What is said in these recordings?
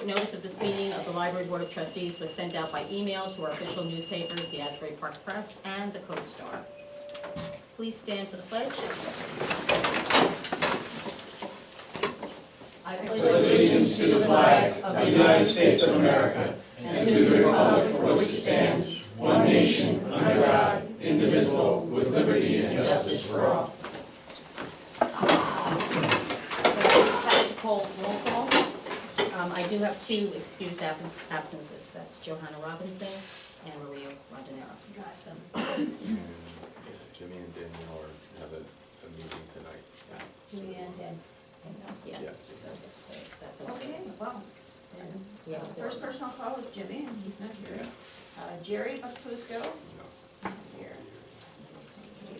adequate notice of this meeting of the Library Board of Trustees was sent out by email to our official newspapers, the Asbury Park Press and the Co-Star. Please stand for the pledge. I pledge allegiance to the flag of the United States of America and to the republic for which it stands, one nation, under God, indivisible, with liberty and justice for all. Roll call. I do have two excused absences. That's Johanna Robinson and Maria Rondinero. Got them. Jimmy and Danielle have a meeting tonight. Julie and Dan. Yeah. Yeah. So that's Okay, well, and Yeah. the first person I'll call is Jimmy, and he's not here. Jerry Buckfusco, No. not here.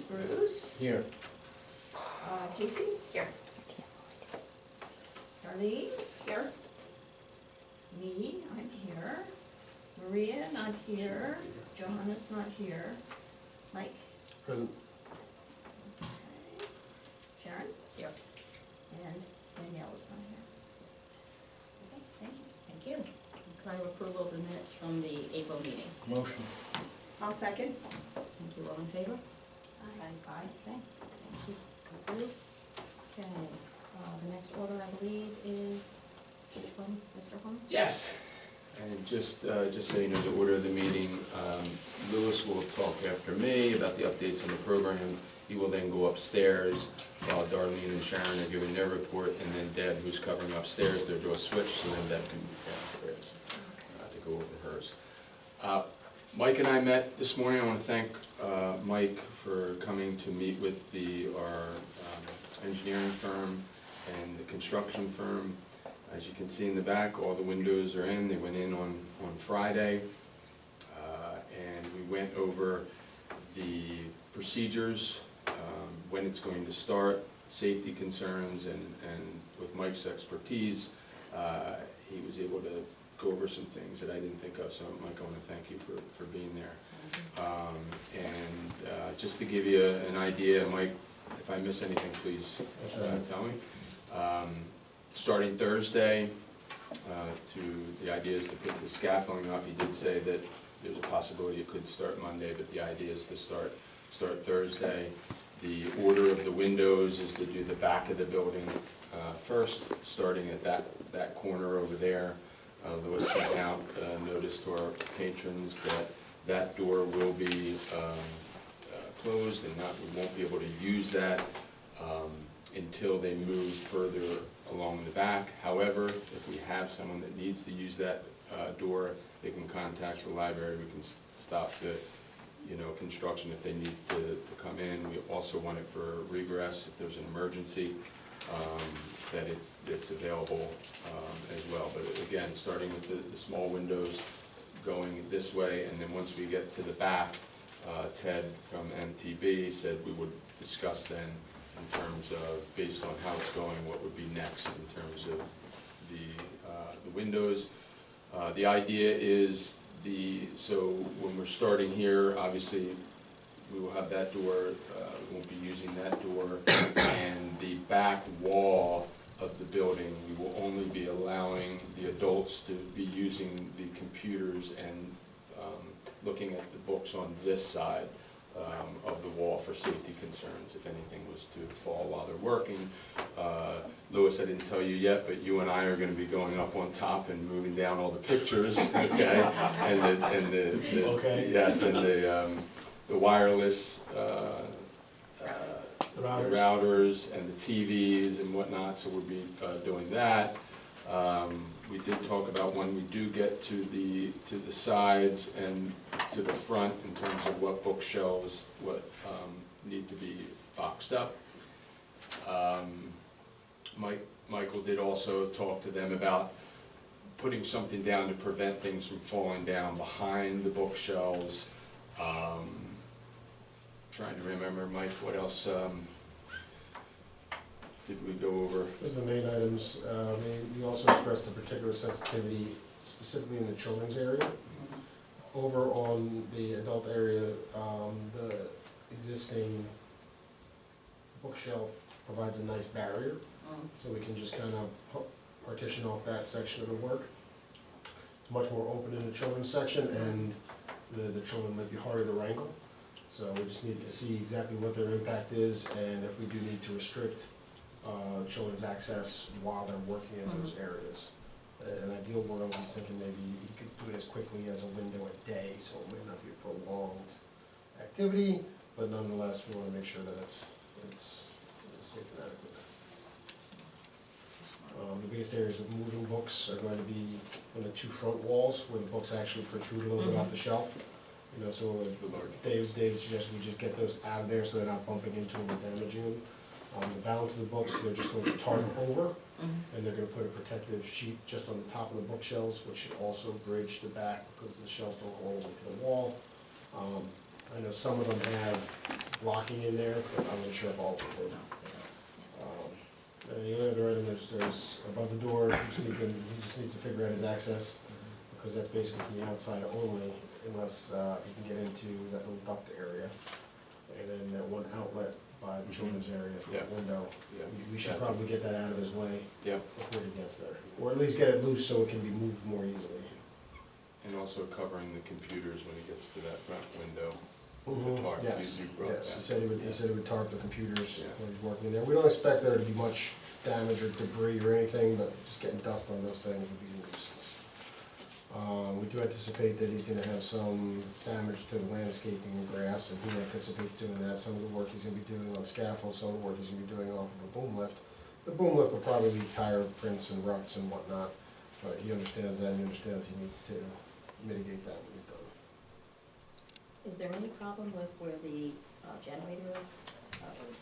Bruce. Here. Casey. Here. Darlene. Here. Me, I'm here. Maria, not here. Johanna's not here. Mike. Present. Okay. Sharon. Here. And Danielle is not here. Okay, thank you. Thank you. Can I have approval of the minutes from the April meeting? Motion. I'll second. Thank you. All in favor? Aye. Okay. Thank you. Approved. Okay. The next order, I believe, is which one, Mr. Holm? Yes. And just so you know, the order of the meeting, Lewis will talk after me about the updates on the program. He will then go upstairs while Darlene and Sharon are giving their report, and then Deb, who's covering upstairs, they'll do a switch, so then Deb can be downstairs to go over hers. Mike and I met this morning. I want to thank Mike for coming to meet with our engineering firm and the construction firm. As you can see in the back, all the windows are in. They went in on Friday. And we went over the procedures, when it's going to start, safety concerns, and with Mike's expertise, he was able to go over some things that I didn't think of. So Mike, I want to thank you for being there. Just to give you an idea, Mike, if I miss anything, please tell me. Starting Thursday, the idea is to put the scaffolding up. He did say that there's a possibility it could start Monday, but the idea is to start Thursday. The order of the windows is to do the back of the building first, starting at that corner over there. Lewis sent out a notice to our patrons that door will be closed, and we won't be able to use that until they move further along the back. However, if we have someone that needs to use that door, they can contact the library. We can stop the construction if they need to come in. We also want it for regress if there's an emergency, that it's available as well. But again, starting with the small windows going this way, and then once we get to the back, Ted from MTB said we would discuss then in terms of, based on how it's going, what would be next in terms of the windows. The idea is so when we're starting here, obviously we will have that door, we won't be using that door, and the back wall of the building, we will only be allowing the adults to be using the computers and looking at the books on this side of the wall for safety concerns, if anything was to fall while they're working. Lewis, I didn't tell you yet, but you and I are going to be going up on top and moving down all the pictures, okay? And the Okay. Yes, and the wireless, the routers and the TVs and whatnot, so we'll be doing that. We did talk about when we do get to the sides and to the front in terms of what bookshelves need to be boxed up. Michael did also talk to them about putting something down to prevent things from falling down behind the bookshelves. Trying to remember, Mike, what else did we go over? Those are the main items. We also expressed a particular sensitivity specifically in the children's area. Over on the adult area, the existing bookshelf provides a nice barrier, so we can just kind of partition off that section of the work. much more open in the children's section, and the children might be harder to wrangle. So we just need to see exactly what their impact is, and if we do need to restrict children's access while they're working in those areas. An ideal world, he's thinking maybe you could do it as quickly as a window a day, so it might not be a prolonged activity, but nonetheless, we want to make sure that it's safe and adequate. The biggest areas of moving books are going to be on the two front walls, where the books actually protrude a little bit off the shelf. You know, so Dave suggested we just get those out of there so they're not bumping into them or damaging them. The balance of the books, they're just going to tarp over, and they're going to put a protective sheet just on the top of the bookshelves, which should also bridge the back because the shelves don't go all the way to the wall. I know some of them have blocking in there, but I'm not sure if all of them do. And the only other item is there's above the door, he just needs to figure out his access, because that's basically from the outside only, unless he can get into that little duct area. And then that one outlet by the children's area for the window. Yeah. We should probably get that out of his way Yeah, before he gets there. Or at least get it loose so it can be moved more easily. and also covering the computers when he gets to that front window. The tarp, Yes, you brought yes, that. he said he would tarp the computers Yeah. when he's working in there. We don't expect there to be much damage or debris or anything, but just getting dust on those things would be a nuisance. We do anticipate that he's gonna have some damage to the landscaping and grass, and he anticipates doing that. Some of the work he's gonna be doing on scaffolds, some of the work he's gonna be doing off of a boom lift. The boom lift will probably leave tire prints and ruts and whatnot, but he understands that, and he understands he needs to mitigate that when he's done. Is there any problem with where the generator is?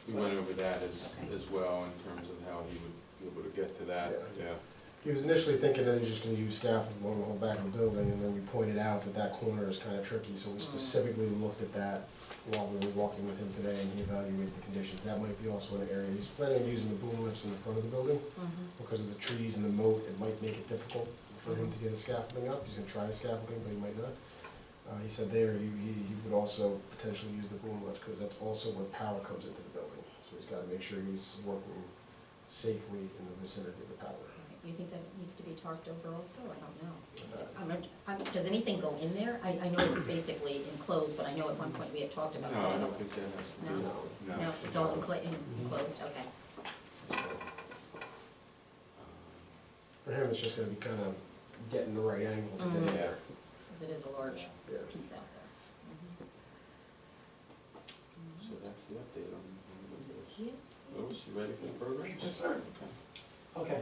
We went over that Okay. as well in terms of how he would be able to get to that, yeah. He was initially thinking that he was just gonna use scaffold along the whole back of the building, and then we pointed out that that corner is kinda tricky, so we specifically looked at that while we were walking with him today, and he evaluated the conditions. That might be also an area, he's planning on using the boom lifts in the front of the building. Because of the trees and the moat, it might make it difficult for him to get his scaffolding up. He's gonna try scaffolding, but he might not. He said there, he would also potentially use the boom lift, because that's also where power comes into the building. So he's gotta make sure he's working safely in the vicinity of the power. You think that needs to be tarped over also? I don't know. What's that? Does anything go in there? I know it's basically enclosed, but I know at one point we had talked about that. No, I don't think that has to do, No. no. No, it's all enclosed, okay. For him, it's just gonna be kinda getting the right angle to get in there. Because it is a large Yeah. piece out there. So that's the update on the windows. Yeah. Louis, you ready for the program? Yes, sir. Okay. Okay,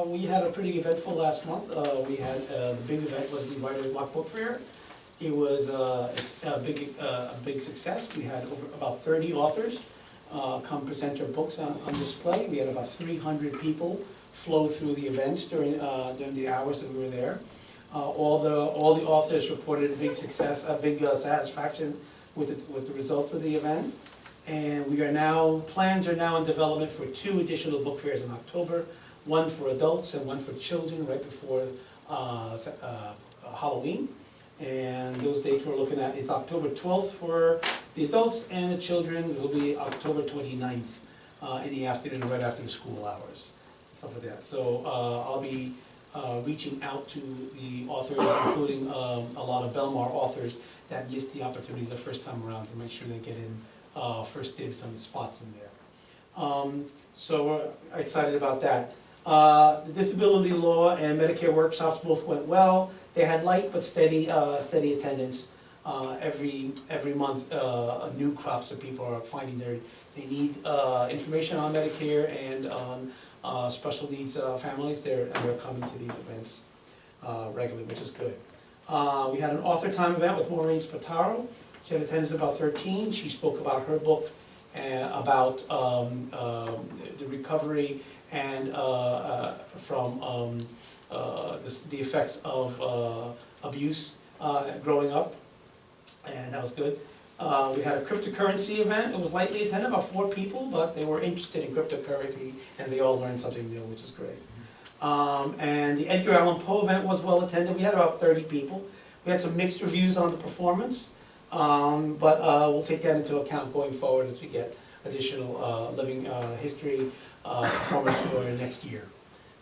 we had a pretty eventful last month. We had, the big event was the Writer's Block Book Fair. It was it's a big success. We had about 30 authors come present their books on display. We had about 300 people flow through the event during the hours that we were there. All the authors reported a big success, a big satisfaction with the results of the event. And plans are now in development for 2 additional book fairs in October, one for adults and one for children right before Halloween. And those dates we're looking at is October 12th for the adults, and the children will be October 29th in the afternoon, right after the school hours, stuff like that. So I'll be reaching out to the authors, including a lot of Belmar authors that missed the opportunity the first time around, to make sure they get in first dibs on the spots in there. So we're excited about that. The disability law and Medicare workshops both went well. They had light but steady attendance. Every month, new crops of people are finding they need information on Medicare and on special needs families. They're coming to these events regularly, which is good. We had an author time event with Maureen Spataro. She had attendance about 13. She spoke about her book, about the recovery and from the effects of abuse growing up, and that was good. We had a cryptocurrency event. It was lightly attended, about 4 people, but they were interested in cryptocurrency, and they all learned something new, which is great. And the Edgar Allan Poe event was well attended. We had about 30 people. We had some mixed reviews on the performance, but we'll take that into account going forward as we get additional living history performance for next year.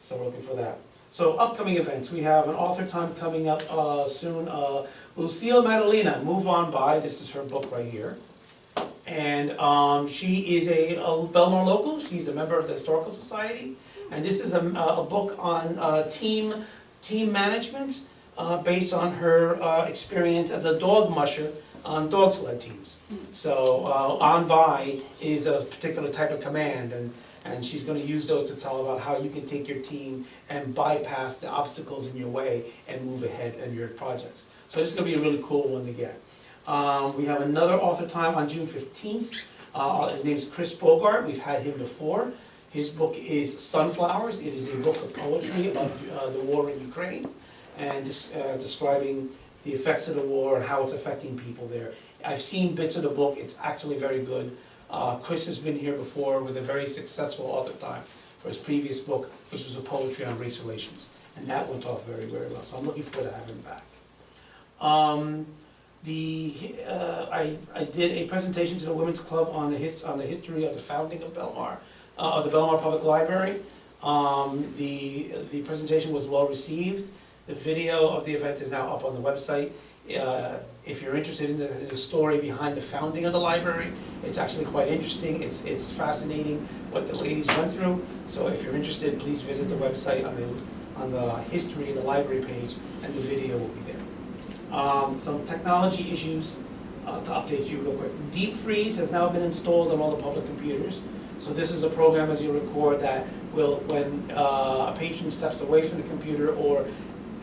So we're looking for that. So upcoming events, we have an author time coming up soon. Lucille Madalena, Move On By, this is her book right here. And she is a Belmar local, she's a member of the Historical Society. And this is a book on team management based on her experience as a dog musher on dog sled teams. So On By is a particular type of command, and she's going to use those to tell about how you can take your team and bypass the obstacles in your way and move ahead in your projects. So this is going to be a really cool one to get. We have another author time on June 15th. His name is Chris Bogart. We've had him before. His book is Sunflowers. It is a book of poetry about the war in Ukraine and describing the effects of the war and how it's affecting people there. I've seen bits of the book. It's actually very good. Chris has been here before with a very successful author time for his previous book, which was a poetry on race relations. And that went off very, very well. So I'm looking forward to having him back. I did a presentation to the Women's Club on the history of the founding of Belmar, of the Belmar Public Library. The presentation was well received. The video of the event is now up on the website. If you're interested in the story behind the founding of the library, it's actually quite interesting. It's fascinating what the ladies went through. So if you're interested, please visit the website on the history of the library page, and the video will be there. Some technology issues to update you real quick. Deep Freeze has now been installed on all the public computers. So this is a program, as you record, that will, when a patron steps away from the computer or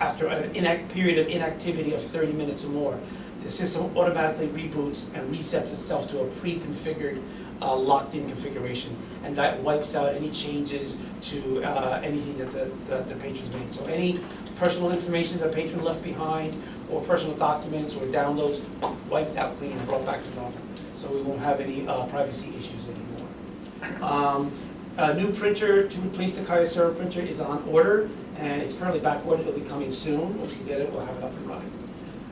after a period of inactivity of 30 minutes or more, the system automatically reboots and resets itself to a pre-configured, locked-in configuration, and that wipes out any changes to anything that the patron's made. So any personal information that the patron left behind, or personal documents or downloads, wiped out clean and brought back to normal. So we won't have any privacy issues anymore. A new printer to replace the Kyocera printer is on order, and it's currently back ordered. It'll be coming soon. Once we get it, we'll have it up and running.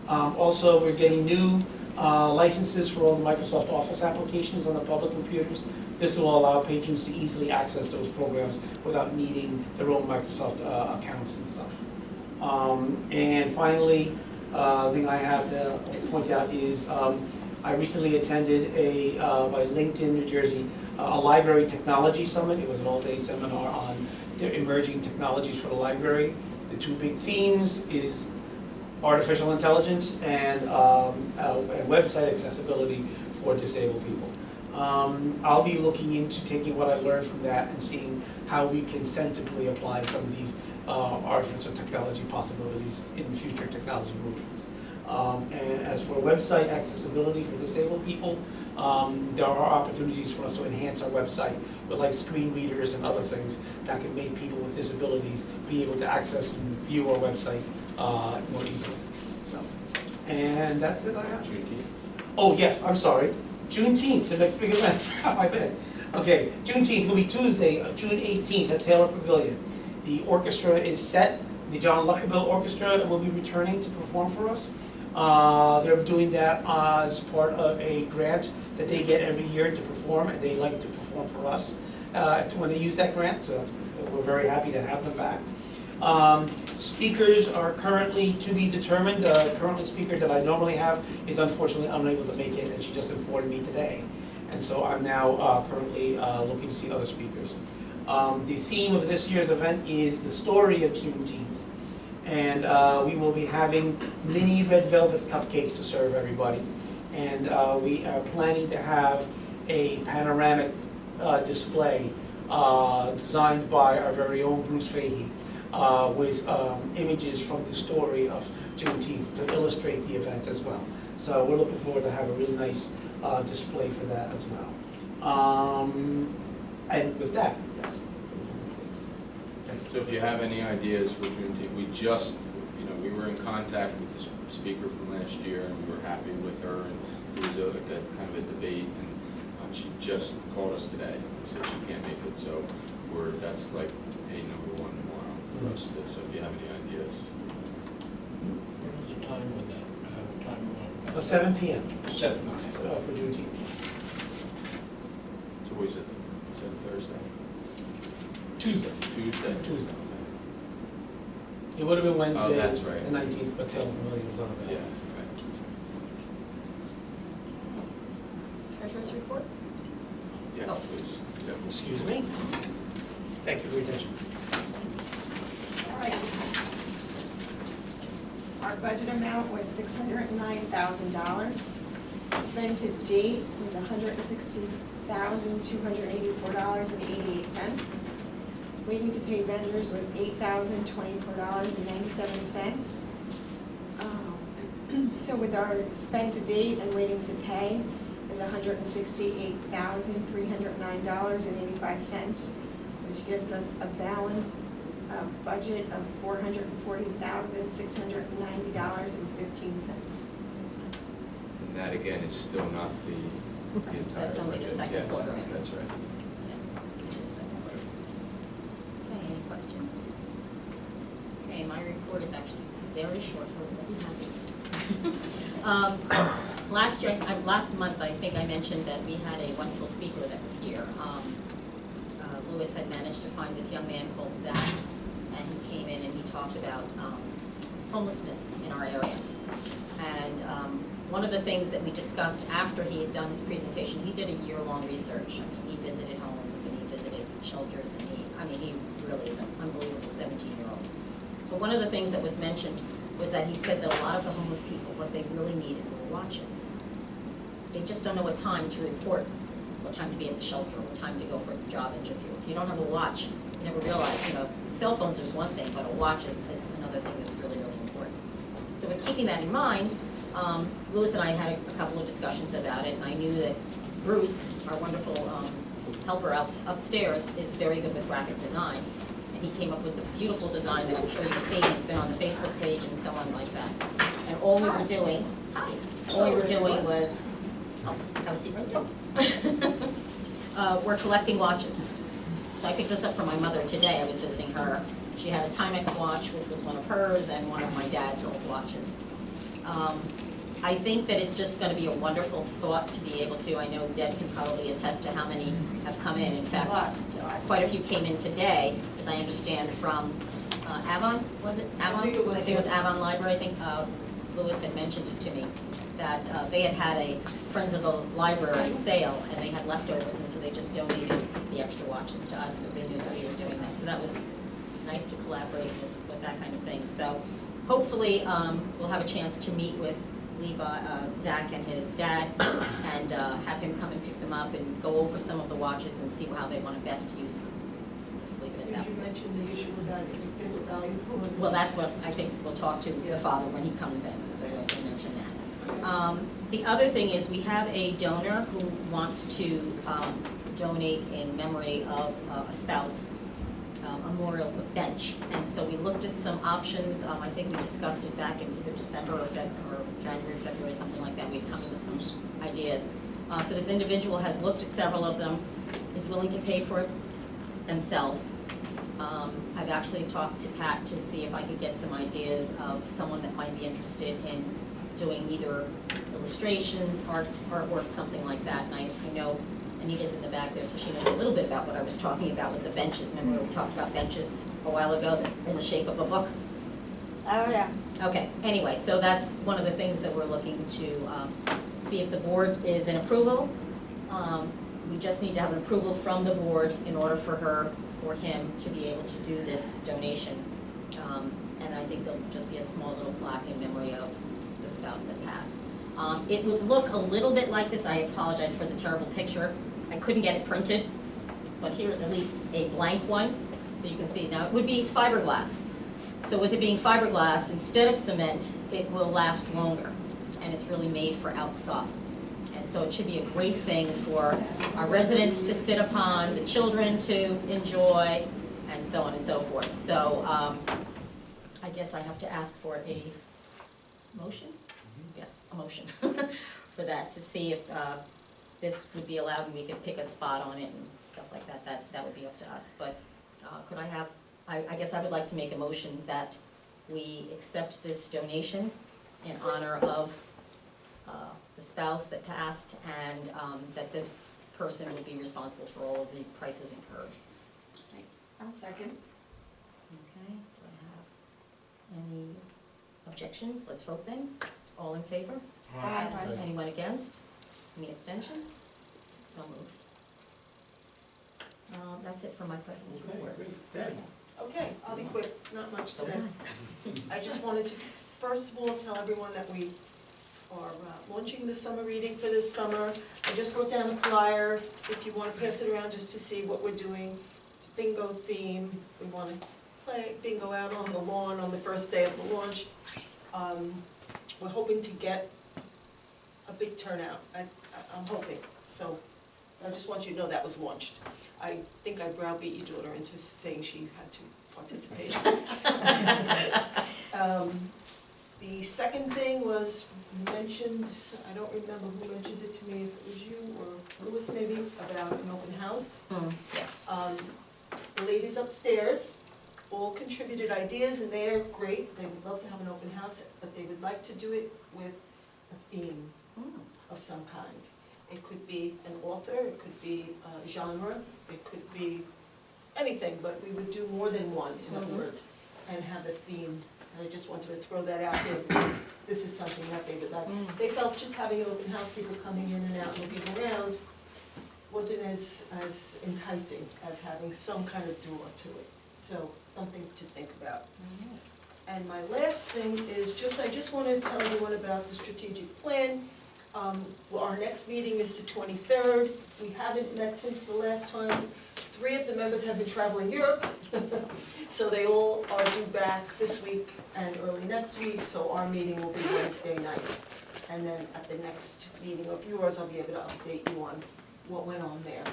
Also, we're getting new licenses for all the Microsoft Office applications on the public computers. This will allow patrons to easily access those programs without needing their own Microsoft accounts and stuff. And finally, the thing I have to point out is I recently attended by LinkedIn New Jersey, a library technology summit. It was an all-day seminar on the emerging technologies for the library. The two big themes is artificial intelligence and website accessibility for disabled people. I'll be looking into taking what I learned from that and seeing how we can sensibly apply some of these artificial technology possibilities in future technology movements. And as for website accessibility for disabled people, there are opportunities for us to enhance our website with like screen readers and other things that can make people with disabilities be able to access and view our website more easily. So, and that's it I have. Oh yes, I'm sorry. Juneteenth, the next big event. My bad. Okay, Juneteenth will be Tuesday, June 18th at Taylor Pavilion. The orchestra is set. The John Luckerbill Orchestra will be returning to perform for us. They're doing that as part of a grant that they get every year to perform, and they like to perform for us when they use that grant, so we're very happy to have them back. Speakers are currently to be determined. The current speaker that I normally have is unfortunately unable to make it, and she just informed me today. And so I'm now currently looking to see other speakers. The theme of this year's event is the story of Juneteenth. And we will be having mini red velvet cupcakes to serve everybody. And we are planning to have a panoramic display designed by our very own Bruce Fahey with images from the story of Juneteenth to illustrate the event as well. So we're looking forward to have a really nice display for that as well. And with that, yes. So if you have any ideas for Juneteenth, we were in contact with the speaker from last year, and we were happy with her, and there was a kind of a debate, and she just called us today and said she can't make it, so that's like a #1 tomorrow for us. So if you have any ideas. What was the time on that? 7 p.m. 7. For Juneteenth. So what is it? Is that Thursday? Tuesday. Tuesday. Tuesday. It would have been Wednesday, that's right. the 19th, but Taylor Williams was unavailable. Yes, Treasurer's report? yeah, Oh. please, yeah. Excuse me. Thank you for your attention. All right. Our budget amount was $609,000. Spend to date was $160,284.88. Waiting to pay vendors was $8,024.97. So with our spend to date and waiting to pay is $168,309.85, which gives us a balance of budget of $440,690.15. And that again is still not the entire That's only the budget. second Yes, quarter. That's right. Okay, any questions? Okay, my report is actually very short, so we'll be happy. Last month, I think I mentioned that we had a wonderful speaker that was here. Lewis had managed to find this young man called Zach, and he came in and he talked about homelessness in our area. And one of the things that we discussed after he had done his presentation, he did a year-long research. I mean, he visited homes and he visited shelters, and he really is an unbelievable 17-year-old. But one of the things that was mentioned was that he said that a lot of the homeless people, what they really needed were watches. They just don't know what time to report, what time to be at the shelter, what time to go for a job interview. If you don't have a watch, you never realize, cell phones is one thing, but a watch is another thing that's really, really important. So with keeping that in mind, Louis and I had a couple of discussions about it, and I knew that Bruce, our wonderful helper upstairs, is very good with graphic design. And he came up with a beautiful design that I'm sure you've seen. It's been on the Facebook page and so on like that. And all we were doing, was, have a seat right there. We're collecting watches. So I picked this up from my mother today. I was visiting her. She had a Timex watch, which was one of hers, and one of my dad's old watches. I think that it's just going to be a wonderful thought to be able to, I know Deb can probably attest to how many have come in. In fact, quite a few came in today, as I understand, from Avon, was it? Avon? I think it was Avon Library. I think Louis had mentioned it to me, that they had a Friends of the Library sale, and they had leftovers, and so they just donated the extra watches to us because they knew that we were doing that. So it's nice to collaborate with that kind of thing. So hopefully we'll have a chance to meet with Zach and his dad, and have him come and pick them up and go over some of the watches and see how they want to best use them. So just leave it at that. Did you mention the issue about if they were valuable? Well, that's what I think we'll talk to the father when he comes in, so we'll mention that. The other thing is we have a donor who wants to donate in memory of a spouse, a memorial bench. And so we looked at some options. I think we discussed it back in either December or January, February, something like that. We'd come up with some ideas. So this individual has looked at several of them, is willing to pay for it themselves. I've actually talked to Pat to see if I could get some ideas of someone that might be interested in doing either illustrations, artwork, something like that. And I know Anita's in the back there, so she knows a little bit about what I was talking about with the benches. Remember we talked about benches a while ago in the shape of a book? Oh, yeah. Okay, anyway, so that's one of the things that we're looking to see if the board is in approval. We just need to have an approval from the board in order for her or him to be able to do this donation. And I think there'll just be a small little plaque in memory of the spouse that passed. It would look a little bit like this. I apologize for the terrible picture. I couldn't get it printed, but here's at least a blank one, so you can see. Now, it would be fiberglass. So with it being fiberglass, instead of cement, it will last longer, and it's really made for outside. And so it should be a great thing for our residents to sit upon, the children to enjoy, and so on and so forth. So I guess I have to ask for a motion? Yes, a motion for that, to see if this would be allowed and we could pick a spot on it and stuff like that. That would be up to us. But could I have, I guess I would like to make a motion that we accept this donation in honor of the spouse that passed, and that this person would be responsible for all of the prices incurred. I'll second. Okay, do I objection, let's vote then. All in favor? Aye. Anyone against? Any abstentions? So moved. That's it for my president's Okay, report. great. Deb? Okay, I'll be quick, not much So today. I just wanted to, first of all, tell everyone that we are launching the summer reading for this summer. I just wrote down a flyer, if you want to pass it around just to see what we're doing. It's a bingo theme, we want to play bingo out on the lawn on the first day of the launch. We're hoping to get a big turnout, I'm hoping, so I just want you to know that was launched. I think I browbeat your daughter into saying she had to participate. The second thing was mentioned, I don't remember who mentioned it to me, if it was you or Louis maybe, about an open house. Yes. The ladies upstairs all contributed ideas and they're great, they would love to have an open house, but they would like to do it with a theme of some kind. It could be an author, it could be a genre, it could be anything, but we would do more than one, in other words, and have a theme. And I just wanted to throw that out there because this is something that they would like. They felt just having an open house, people coming in and out, looking around, wasn't as enticing as having some kind of draw to it. So, something to think about. And my last thing is I just want to tell everyone about the strategic plan. Well, our next meeting is the 23rd. We haven't met since the last time. 3 of the members have been traveling Europe, so they all are due back this week and early next week, so our meeting will be Wednesday night. And then at the next meeting of yours, I'll be able to update you on what went on there.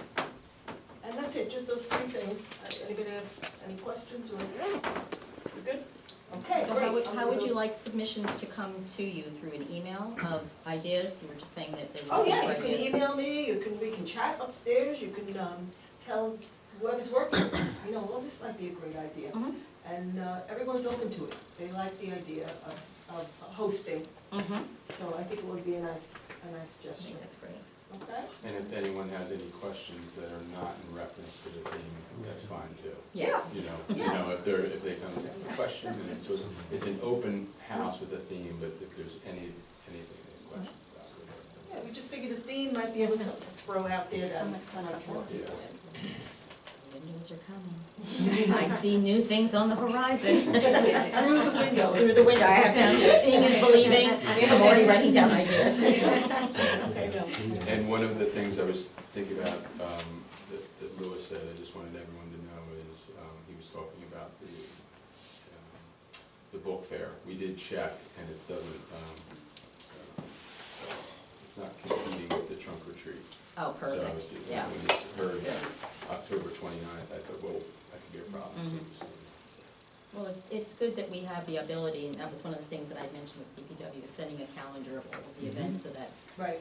And that's it, just those 3 things. Anybody have any questions or, you good? Okay, So great. how would you like submissions to come to you, through an email of ideas? You were just saying that they were Oh, looking yeah, for you can ideas. email me, we can chat upstairs, you can tell whoever's working, oh, this might be a great idea. Mhm. And everyone's open to it. They like the idea of hosting, so I think it would be a nice I gesture. think that's great. Okay? And if anyone has any questions that are not in reference to the theme, that's fine too. Yeah. You know, if they come with a question, and so it's an open house with a theme, but if there's anything there's questions about it. Yeah, we just figured the theme might be able to throw out there that might draw people in. Windows are coming. I see new things on the horizon. Through the windows. Through the window, I have them. Seeing is believing. I'm already writing down ideas. Okay, no. And one of the things I was thinking about, that Louis said, I just wanted everyone to know is, he was talking about the book fair. We did check, and it doesn't, it's not competing with the trunk or treat. Oh, perfect, So, yeah. when you That's heard good. October 29th, I thought, well, that could be a problem. Well, it's good that we have the ability, and that was one of the things that I mentioned with DPW, is sending a calendar of all of the events so that, Right.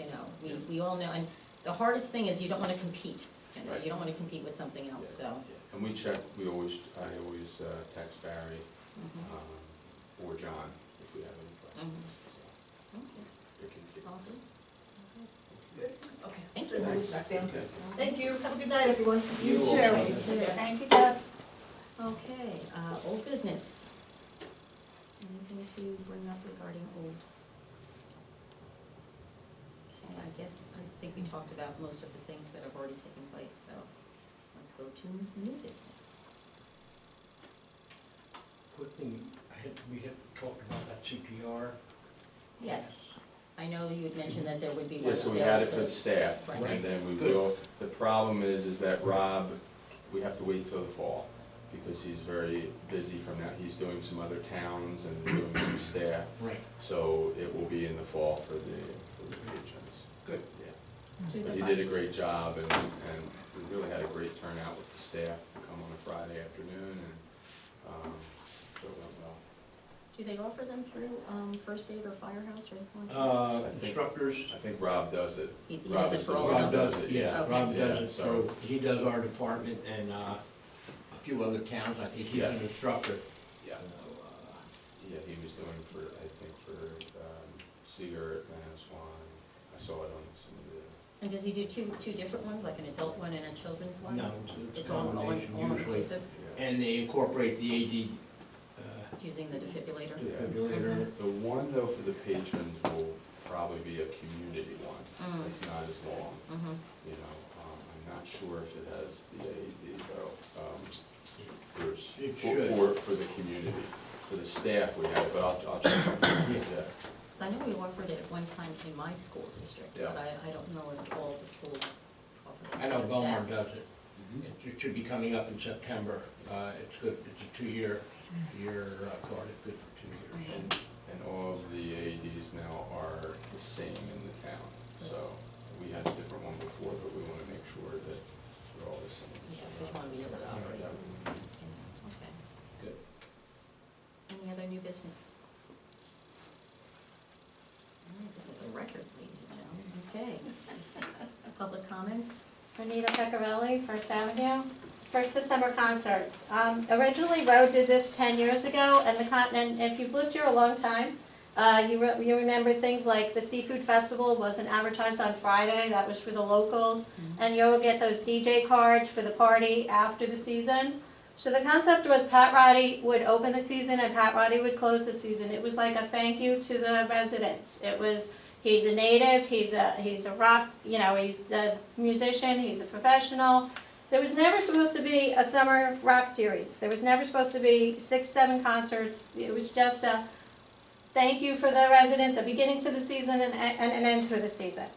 we all know, and the hardest thing is you don't wanna compete, Right. you don't wanna compete with something else, so. Yeah. And we check, I always text Barry, or John, if we have any questions. Okay, So, they can get- awesome. Good. Okay. Thank Send you. those back down. Okay. Thank you. Have a good night, everyone. You You're too. welcome. You too. Thank you, Deb. Okay, old business. Anything to bring up regarding old? Okay, I think we talked about most of the things that have already taken place, so let's go to new business. Quick thing, we had talked about that CPR. Yes, I know you had mentioned that there would be one. Yeah, so we had it for the available. staff, Right. and then we Good. will, the problem is that Rob, we have to wait till the fall, because he's very busy from that, he's doing some other towns and doing some staff, Right. so it will be in the fall for the patrons. Good. Yeah, To but the he fi- did a great job, and we really had a great turnout with the staff to come on a Friday afternoon, and, so it went well. Do they offer them through first aid or firehouse or anything like that? I think- Instructors. I think Rob does it. He Rob does it is for the all one of that them? Rob does it, Yeah, Okay. Rob Yeah, does it, so- so he does our department and a few other towns, I think he's an Yeah. instructor. Yeah. Yeah, he was doing for, I think for Seagirt, Manasquan, I saw it on some of the, And does he do two different ones, like an adult one and a children's one? No, it's It's a all combination all usually. inclusive? yeah. And they incorporate the AD, Do using the defibrillator. Defibrillator. The one though for the patrons will probably be a community one. Mm. It's not as long, Mhm. you know. I'm not sure if it has the AED though. There's, It for, should. for the community, for the staff we have, but I'll check. Yeah. So I know we offered it at one time in my school district, Yeah. but I don't know if all the schools offer it I know for the staff. Belmar does it. It should be coming up in September. It's good, it's a two-year card, it's good for 2 years. And all of the AEDs now are the same in the town. So we had a different one before, but we want to make sure that they're all the same. Yeah, which one we able to operate. Yeah. Okay. Good. Any other new business? All right, this is a record, ladies and gentlemen. Okay. Public comments? Renita Pecorelli, First Avenue. First December concerts. Originally, Roe did this 10 years ago, and if you've lived here a long time, you remember things like the Seafood Festival wasn't advertised on Friday, that was for the locals, and you'll get those DJ cards for the party after the season. So the concept was Pat Roddy would open the season and Pat Roddy would close the season. It was like a thank you to the residents. It was, he's a native, he's a rock, he's a musician, he's a professional. There was never supposed to be a summer rock series. There was never supposed to be 6, 7 concerts. It was just a thank you for the residents, a beginning to the season and an end to the season.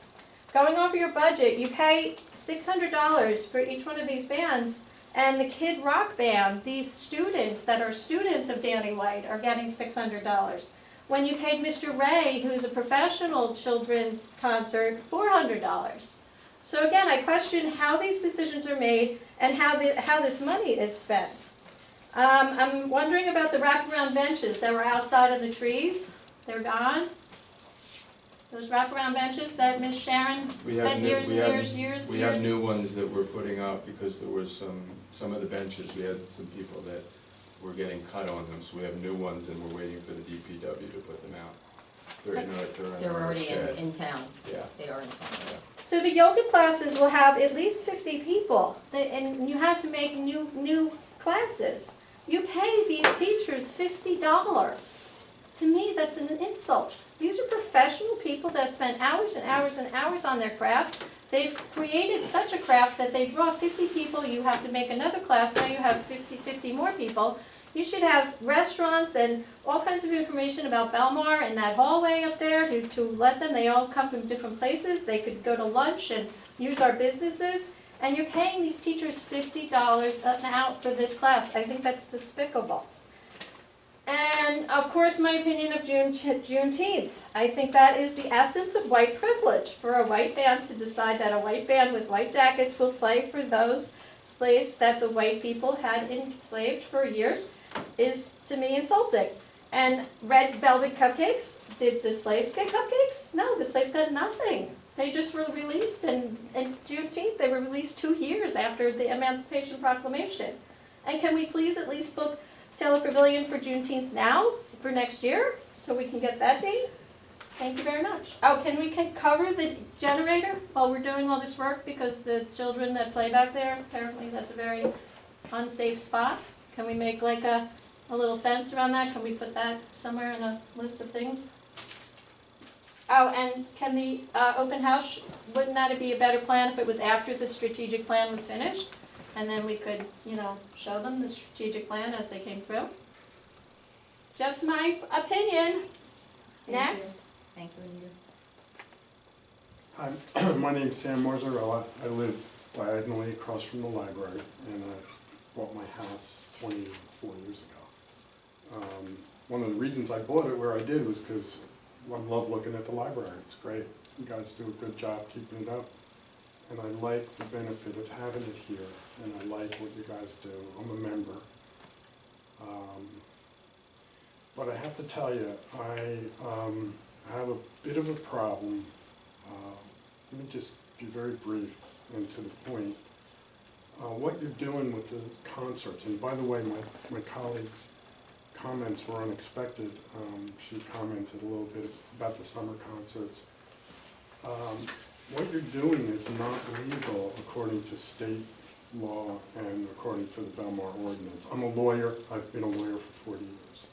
Going over your budget, you pay $600 for each one of these bands, and the Kid Rock Band, these students that are students of Danny White, are getting $600. When you paid Mr. Ray, who's a professional children's concert, $400. So again, I question how these decisions are made and how this money is spent. I'm wondering about the wraparound benches that were outside in the trees. They're gone. Those wraparound benches that Miss Sharon spent years and years. We have new ones that we're putting up because there was some of the benches, we had some people that were getting cut on them, so we have new ones and we're waiting for the DPW to put them out. They're in They're our already shed. in town. Yeah. They are in town. So the yoga classes will have at least 50 people, and you have to make new classes. You pay these teachers $50. To me, that's an insult. These are professional people that spend hours and hours and hours on their craft. They've created such a craft that they draw 50 people, you have to make another class, now you have 50 more people. You should have restaurants and all kinds of information about Belmar and that hallway up there to let them, they all come from different places. They could go to lunch and use our businesses. And you're paying these teachers $50 an hour for the class. I think that's despicable. And of course, my opinion of Juneteenth. I think that is the essence of white privilege, for a white band to decide that a white band with white jackets will play for those slaves that the white people had enslaved for years is, to me, insulting. And red velvet cupcakes, did the slaves get cupcakes? No, the slaves got nothing. They just were released, and Juneteenth, they were released 2 years after the Emancipation Proclamation. And can we please at least book Taylor Pavilion for Juneteenth now, for next year, so we can get that date? Thank you very much. Oh, can we cover the generator while we're doing all this work, because the children that play back there, apparently that's a very unsafe spot? Can we make like a little fence around that? Can we put that somewhere in a list of things? Oh, and can the open house, wouldn't that be a better plan if it was after the strategic plan was finished? And then we could, show them the strategic plan as they came through? Just my opinion. Next. Thank you, Anita. Hi, my name's Sam Marzarella. I live diagonally across from the library, and I bought my house 24 years ago. One of the reasons I bought it where I did was because I love looking at the library. It's great. You guys do a good job keeping it up. And I like the benefit of having it here, and I like what you guys do. I'm a member. But I have to tell you, I have a bit of a problem. Let me just be very brief and to the point. What you're doing with the concerts, and by the way, my colleague's comments were unexpected. She commented a little bit about the summer concerts. What you're doing is not legal according to state law and according to the Belmar ordinance. I'm a lawyer. I've been a lawyer for 40 years.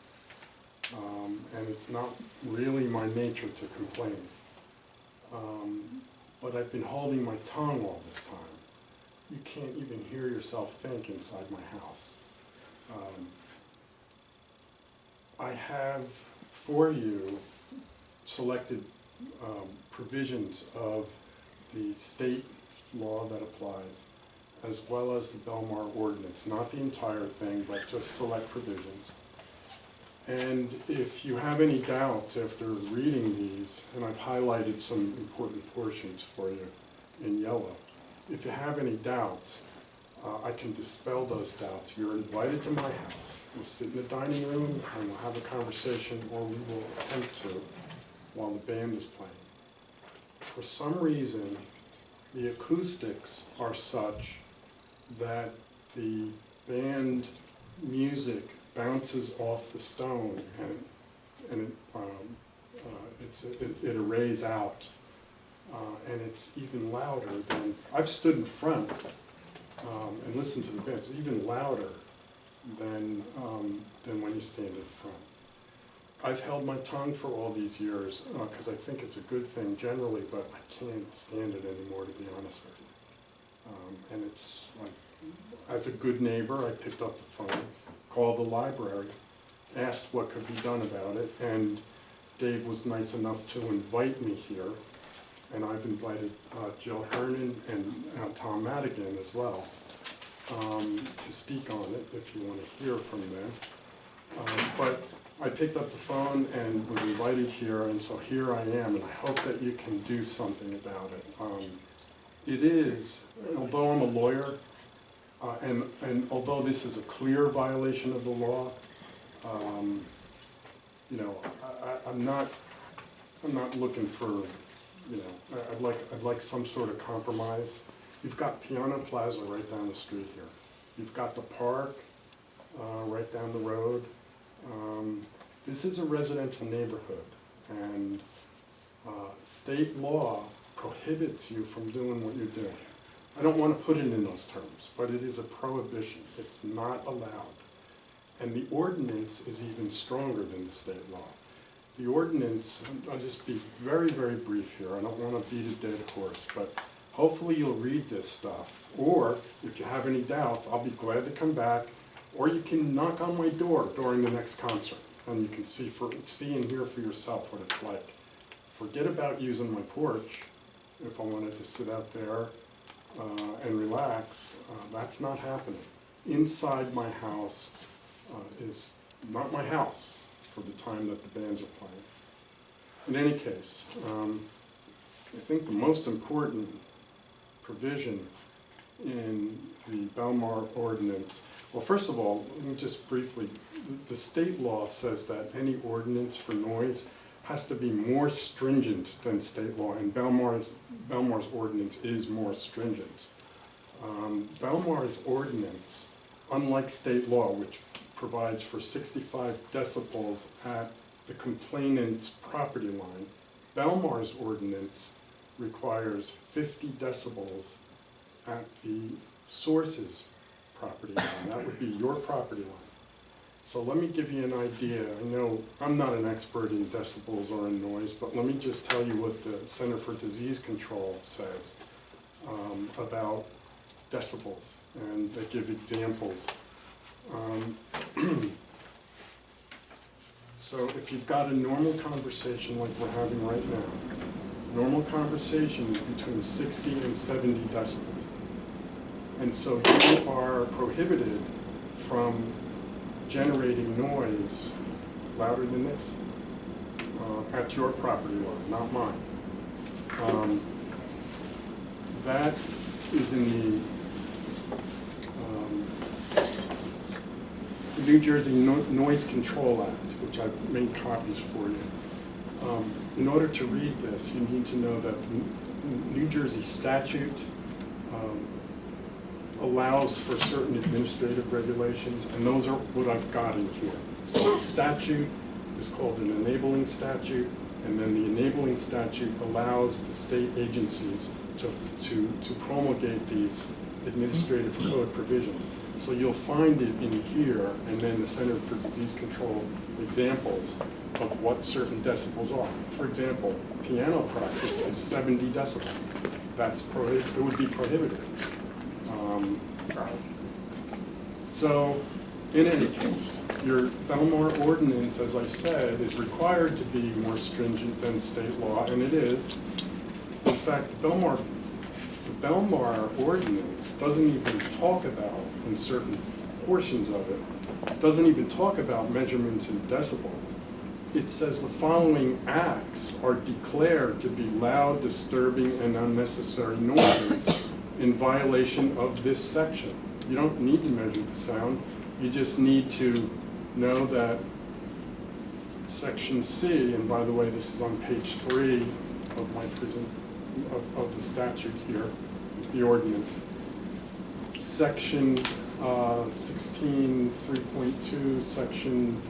and it's not really my nature to complain. But I've been holding my tongue all this time. You can't even hear yourself think inside my house. I have for you selected provisions of the state law that applies, as well as the Belmar ordinance, not the entire thing, but just select provisions. And if you have any doubts after reading these, and I've highlighted some important portions for you in yellow, if you have any doubts, I can dispel those doubts. You're invited to my house. We'll sit in the dining room and we'll have a conversation, or we will attempt to, while the band is playing. For some reason, the acoustics are such that the band music bounces off the stone and it arrays out, and it's even louder than, I've stood in front and listened to the band. It's even louder than when you stand in front. I've held my tongue for all these years because I think it's a good thing generally, but I can't stand it anymore, to be honest with you. And it's like, as a good neighbor, I picked up the phone, called the library, asked what could be done about it, and Dave was nice enough to invite me here, and I've invited Jill Hernan and Tom Madigan as well to speak on it if you want to hear from them. But I picked up the phone and was invited here, and so here I am, and I hope that you can do something about it. It is, although I'm a lawyer, and although this is a clear violation of the law, you know, I'm not looking for, you know, I'd like some sort of compromise. You've got Piano Plaza right down the street here. You've got the park right down the road. This is a residential neighborhood, and state law prohibits you from doing what you're doing. I don't want to put it in those terms, but it is a prohibition. It's not allowed. And the ordinance is even stronger than the state law. The ordinance, I'll just be very, very brief here. I don't want to beat a dead horse, but hopefully you'll read this stuff. Or if you have any doubts, I'll be glad to come back. Or you can knock on my door during the next concert, and you can see and hear for yourself what it's like. Forget about using my porch if I wanted to sit out there and relax. That's not happening. Inside my house is not my house for the time that the bands are playing. In any case, I think the most important provision in the Belmar ordinance, well, first of all, let me just briefly, the state law says that any ordinance for noise has to be more stringent than state law, and Belmar's ordinance is more stringent. Belmar's ordinance, unlike state law, which provides for 65 decibels at the complainant's property line, Belmar's ordinance requires 50 decibels at the source's property line. That would be your property line. So let me give you an idea. I know I'm not an expert in decibels or in noise, but let me just tell you what the Center for Disease Control says about decibels, and they give examples. So if you've got a normal conversation like we're having right now, normal conversation is between 60 and 70 decibels. And so you are prohibited from generating noise louder than this at your property line, not mine. That is in the New Jersey Noise Control Act, which I've made copies for you. In order to read this, you need to know that the New Jersey statute allows for certain administrative regulations, and those are what I've got in here. So the statute is called an enabling statute, and then the enabling statute allows the state agencies to promulgate these administrative code provisions. So you'll find it in here, and then the Center for Disease Control examples of what certain decibels are. For example, piano practice is 70 decibels. That's it would be prohibited. So, in any case, your Belmar ordinance, as I said, is required to be more stringent than state law, and it is. In fact, the Belmar ordinance doesn't even talk about, in certain portions of it, doesn't even talk about measurements in decibels. It says the following acts are declared to be loud, disturbing, and unnecessary noises in violation of this section. You don't need to measure the sound. You just need to know that section C, and by the way, this is on page 3 of my of the statute here, the ordinance. Section 16, 3.2, section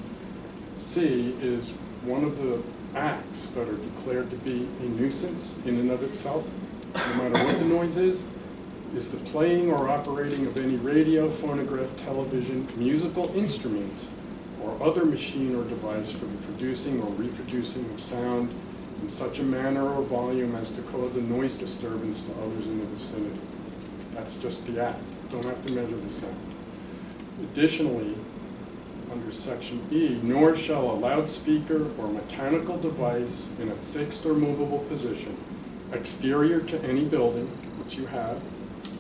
C is one of the acts that are declared to be a nuisance in and of itself, no matter what the noise is the playing or operating of any radio, phonograph, television, musical instrument, or other machine or device for the producing or reproducing of sound in such a manner or volume as to cause a noise disturbance to others in the vicinity. That's just the act. Don't have to measure the sound. Additionally, under section E, nor shall a loudspeaker or mechanical device in a fixed or movable position, exterior to any building, which you have,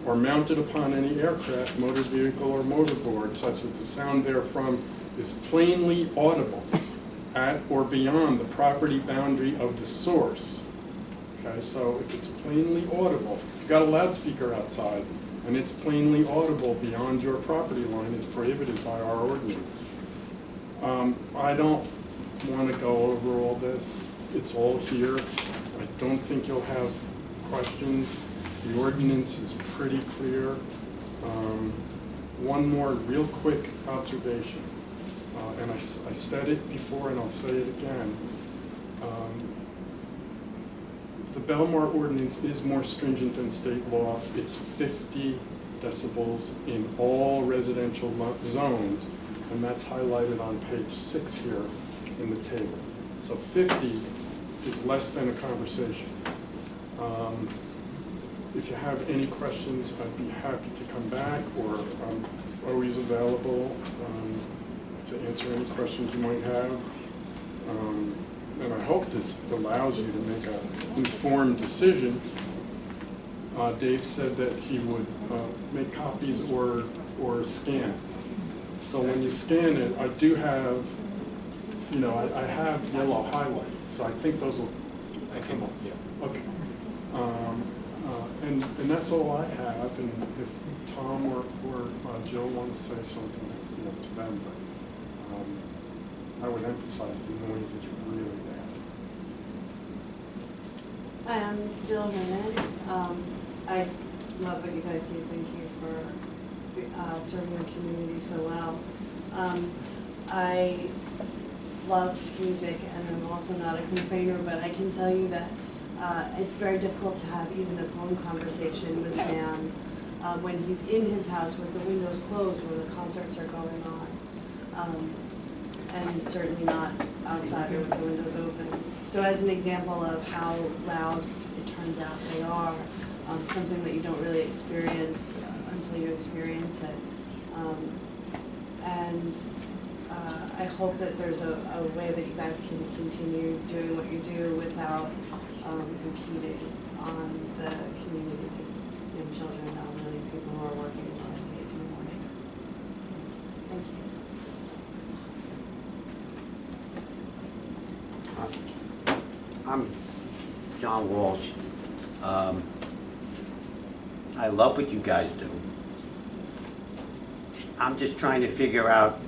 or mounted upon any aircraft, motor vehicle, or motorboard, such that the sound therefrom is plainly audible at or beyond the property boundary of the source. Okay, so if it's plainly audible, you've got a loudspeaker outside, and it's plainly audible beyond your property line, it's prohibited by our ordinance. I don't want to go over all this. It's all here. I don't think you'll have questions. The ordinance is pretty clear. One more real quick observation, and I said it before and I'll say it again. The Belmar ordinance is more stringent than state law. It's 50 decibels in all residential zones, and that's highlighted on page 6 here in the table. So 50 is less than a conversation. If you have any questions, I'd be happy to come back, or I'm always available to answer any questions you might have. And I hope this allows you to make an informed decision. Dave said that he would make copies or scan. So when you scan it, I do have, I have yellow highlights, so I think those will come up. Yeah. Okay. And that's all I have, and if Tom or Jill want to say something, to them, but I would emphasize the noise is really bad. Hi, I'm Jill Hernan. I love what you guys do. Thank you for serving the community so well. I love music, and I'm also not a complainer, but I can tell you that it's very difficult to have even a phone conversation with Dan when he's in his house with the windows closed where the concerts are going on, and certainly not outside or with the windows open. So as an example of how loud it turns out they are, something that you don't really experience until you experience it. I hope that there's a way that you guys can continue doing what you do without impeding on the community, young children, elderly, people who are working a lot of days in the morning. Thank you. I'm John Walsh. I love what you guys do. I'm just trying to figure out,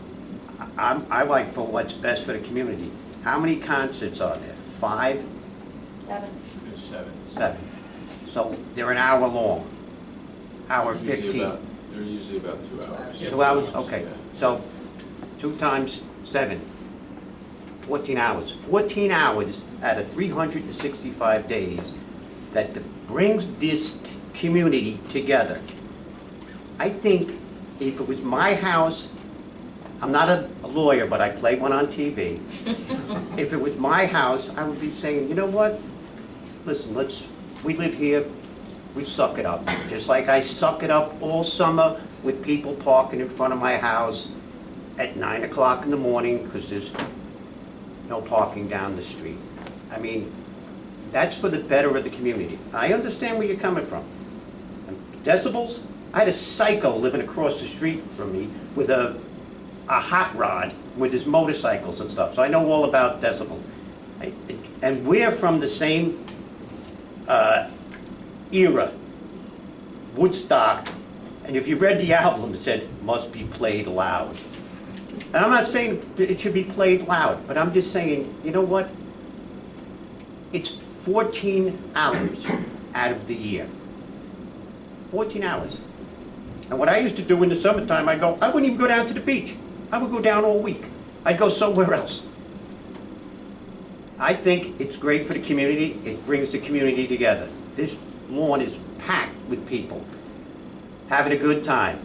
I like for what's best for the community. How many concerts are there? 5? 7. There's 7. 7. So they're an hour long, hour Usually 15. They're usually about 2 hours. 2 hours, okay. Yeah. So 2 times 7, 14 hours. 14 hours out of 365 days that brings this community together. I think if it was my house, I'm not a lawyer, but I play one on TV. If it was my house, I would be saying, you know what? Listen, we live here, we suck it up. Just like I suck it up all summer with people parking in front of my house at 9 o'clock in the morning because there's no parking down the street. I mean, that's for the better of the community. I understand where you're coming from. And decibels, I had a psycho living across the street from me with a hot rod with his motorcycles and stuff, so I know all about decibel. And we're from the same era, Woodstock, and if you read the album, it said, must be played loud. And I'm not saying it should be played loud, but I'm just saying, you know what? It's 14 hours out of the year. 14 hours. And what I used to do in the summertime, I wouldn't even go down to the beach. I would go down all week. I'd go somewhere else. I think it's great for the community. It brings the community together. This lawn is packed with people having a good time.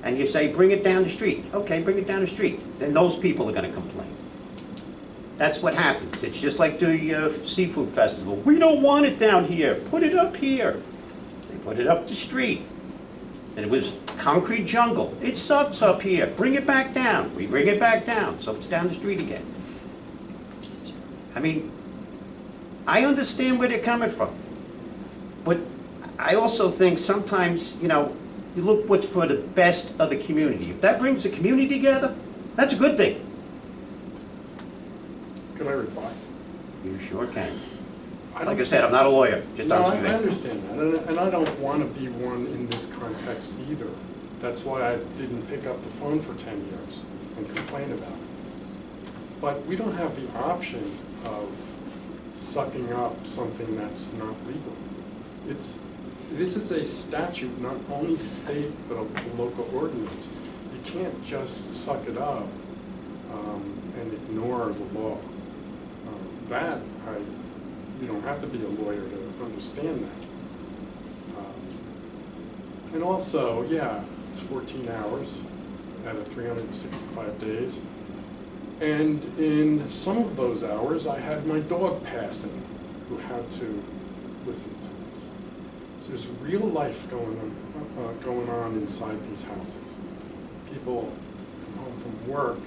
And you say, bring it down the street. Okay, bring it down the street. Then those people are going to complain. That's what happens. It's just like the seafood festival. We don't want it down here. Put it up here. They put it up the street. And it was concrete jungle. It sucks up here. Bring it back down. We bring it back down. So it's down the street again. I mean, I understand where they're coming from. But I also think sometimes, you know, you look what's for the best of the community. If that brings the community together, that's a good thing. Could I reply? You sure can. I Like I don't said, I'm not a lawyer. Just No, don't I do that. understand that, and I don't want to be one in this context either. That's why I didn't pick up the phone for 10 years and complain about it. But we don't have the option of sucking up something that's not legal. This is a statute, not only state, but a local ordinance. You can't just suck it up and ignore the law. You don't have to be a lawyer to understand that. And also, yeah, it's 14 hours out of 365 days. And in some of those hours, I had my dog passing who had to listen to this. So there's real life going on inside these houses. People come home from work,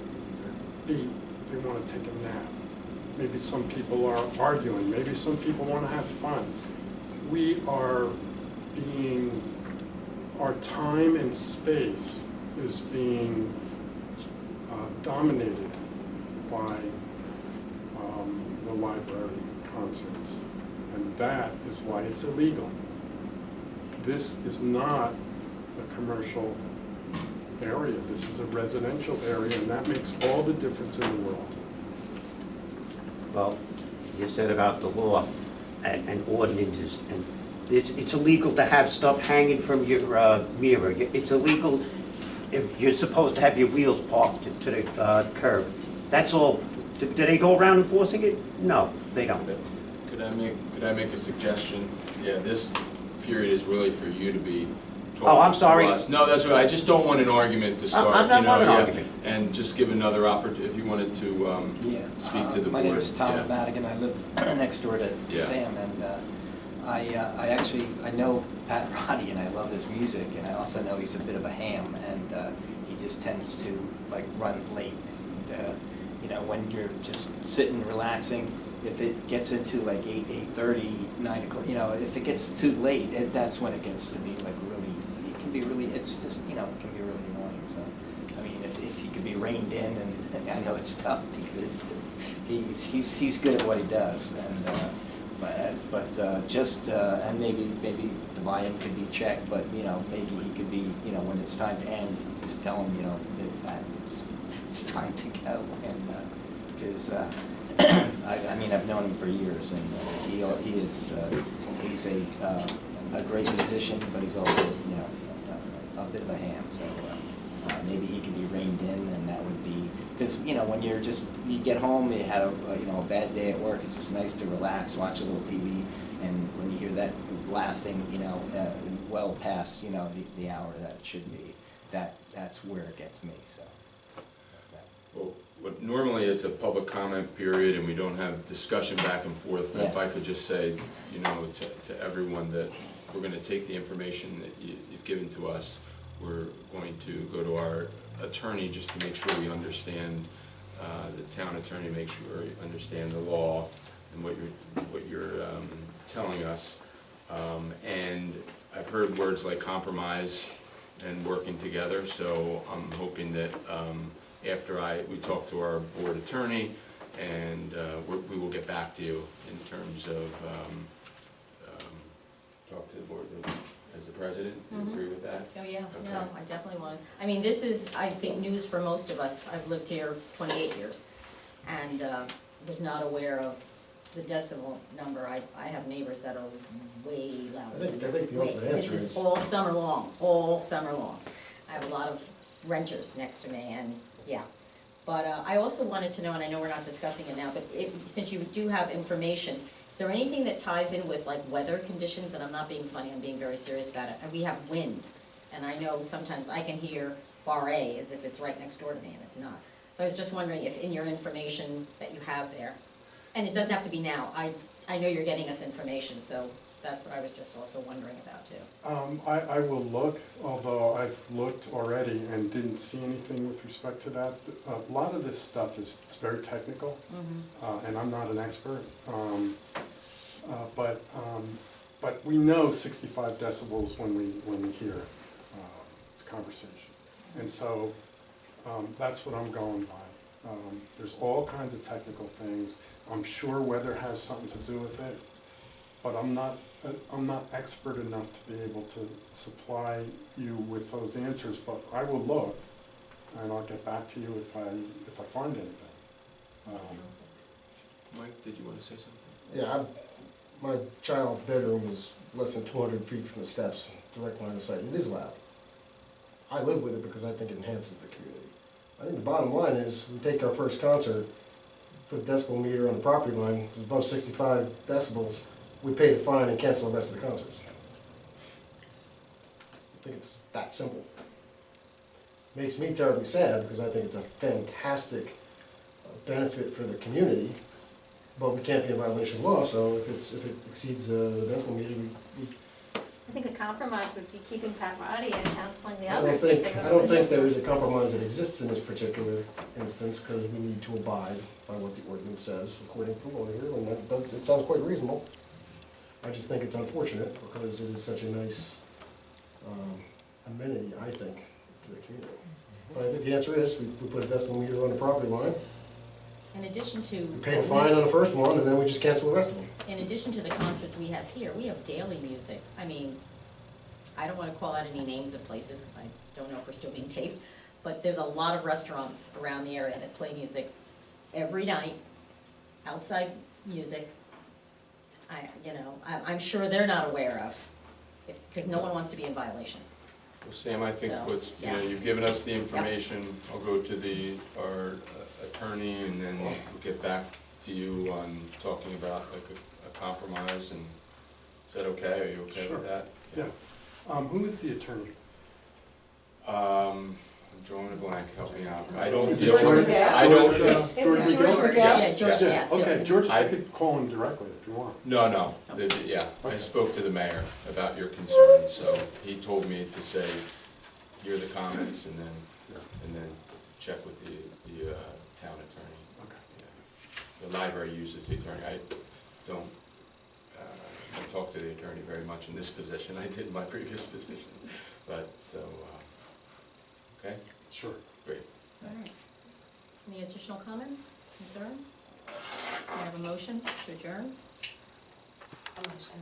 they're beat, they want to take a nap. Maybe some people are arguing, maybe some people want to have fun. Our time and space is being dominated by the library concerts. And that is why it's illegal. This is not a commercial area, this is a residential area, and that makes all the difference in the world. Well, you said about the law and ordinances, and it's illegal to have stuff hanging from your mirror. It's illegal if you're supposed to have your wheels parked to the curb. That's all. Do they go around enforcing it? No, they don't. Could I make a suggestion? Yeah, this period is really for you to be talking Oh, I'm sorry. to us. No, that's right. I just don't want an argument to start. I'm not you know, an yeah. argument. And just give another opportunity, if you wanted to speak to the board. My name is Tom Yeah. Madigan. I live next door to Yeah. Sam, and I know Pat Roddy, and I love his music, and I also know he's a bit of a ham, and he just tends to like run late. And, you know, when you're just sitting, relaxing, if it gets into like 8:30, 9 o'clock, you know, if it gets too late, that's when it gets to be like really, it can be really, it's just, you know, it can be really annoying. So, I mean, if he could be reined in, and I know it's tough because he's good at what he does, and and maybe the volume could be checked, but you know, maybe he could be, you know, when it's time to end, just tell him, you know, that it's time to go, and because I mean, I've known him for years, and he's a great musician, but he's also, you know, a bit of a ham. So maybe he could be reined in, and that would be, because you know, when you get home, you had a bad day at work. It's just nice to relax, watch a little TV, and when you hear that blasting, you know, well past, you know, the hour that it should be, that's where it gets me, so. Well, normally it's a public comment period and we don't have discussion back and forth, but if Yeah. I could just say, you know, to everyone that we're gonna take the information that you've given to us, we're going to go to our attorney just to make sure we understand, the town attorney, make sure you understand the law and what you're telling us. And I've heard words like compromise and working together, so I'm hoping that after we talk to our board attorney, and we will get back to you in terms of, talk to the board as the president. Do you agree with that? Oh, yeah, Okay. no, I definitely want to. I mean, this is, I think, news for most of us. I've lived here 28 years and was not aware of the decibel number. I have neighbors that are way louder. I think the ultimate This answer is is, all summer long, all summer long. I have a lot of renters next to me and, yeah. But I also wanted to know, and I know we're not discussing it now, but since you do have information, is there anything that ties in with like weather conditions? And I'm not being funny, I'm being very serious about it. And we have wind, and I know sometimes I can hear bar A as if it's right next door to me, and it's not. So I was just wondering if in your information that you have there, and it doesn't have to be now, I know you're getting us information, so that's what I was just also wondering about too. I will look, although I've looked already and didn't see anything with respect to that. A lot of this stuff it's very technical, and I'm not an expert. But we know 65 decibels when we hear this conversation. And so that's what I'm going by. There's all kinds of technical things. I'm sure weather has something to do with it, but I'm not expert enough to be able to supply you with those answers, but I will look and I'll get back to you if I find anything. Mike, did you want to say something? yeah, my child's bedroom is less than 200 feet from the steps, direct line of sight. It is loud. I live with it because I think it enhances the community. I think the bottom line is, we take our first concert, put a decibel meter on the property line, it's above 65 decibels, we pay the fine and cancel the rest of the concerts. I think it's that simple. Makes me terribly sad because I think it's a fantastic benefit for the community, but we can't be in violation of law, so if it exceeds the decibel meter, we I think a compromise would be keeping Pat Roddy and counseling the I others. don't think there is a compromise that exists in this particular instance, because we need to abide by what the ordinance says, according to the lawyer, and it sounds quite reasonable. I just think it's unfortunate, because it is such a nice amenity, I think, to the community. But I think the answer is, we put a decibel meter on the property line, In addition to. we pay a fine on the first one, and then we just cancel the rest of them. In addition to the concerts we have here, we have daily music. I mean, I don't want to call out any names of places because I don't know if we're still being taped, but there's a lot of restaurants around the area that play music every night, outside music. I'm sure they're not aware of, because no one wants to be in violation. Well, Sam, I think So, yeah. you've given us the information. I'll go to our attorney, and then we'll get back to you on talking about like a compromise, and is that okay? Are you okay with that? Yeah. Who is the attorney? I'm drawing a blank, help me out. I don't It's deal George with, McGowan. I don't, George Is it McGowan? George McGowan? Yes, George, yes. yes. Okay, George, I I- could call him directly if you want. No, yeah, I Okay. spoke to the mayor about your concerns, so he told me to say, hear the comments, and then check with the town attorney. Okay. Yeah. The library uses the attorney. I don't talk to the attorney very much in this position. I did in my previous position, but, so, okay, Sure. great. All right. Any additional comments, concern? Can I have a motion to adjourn? A motion.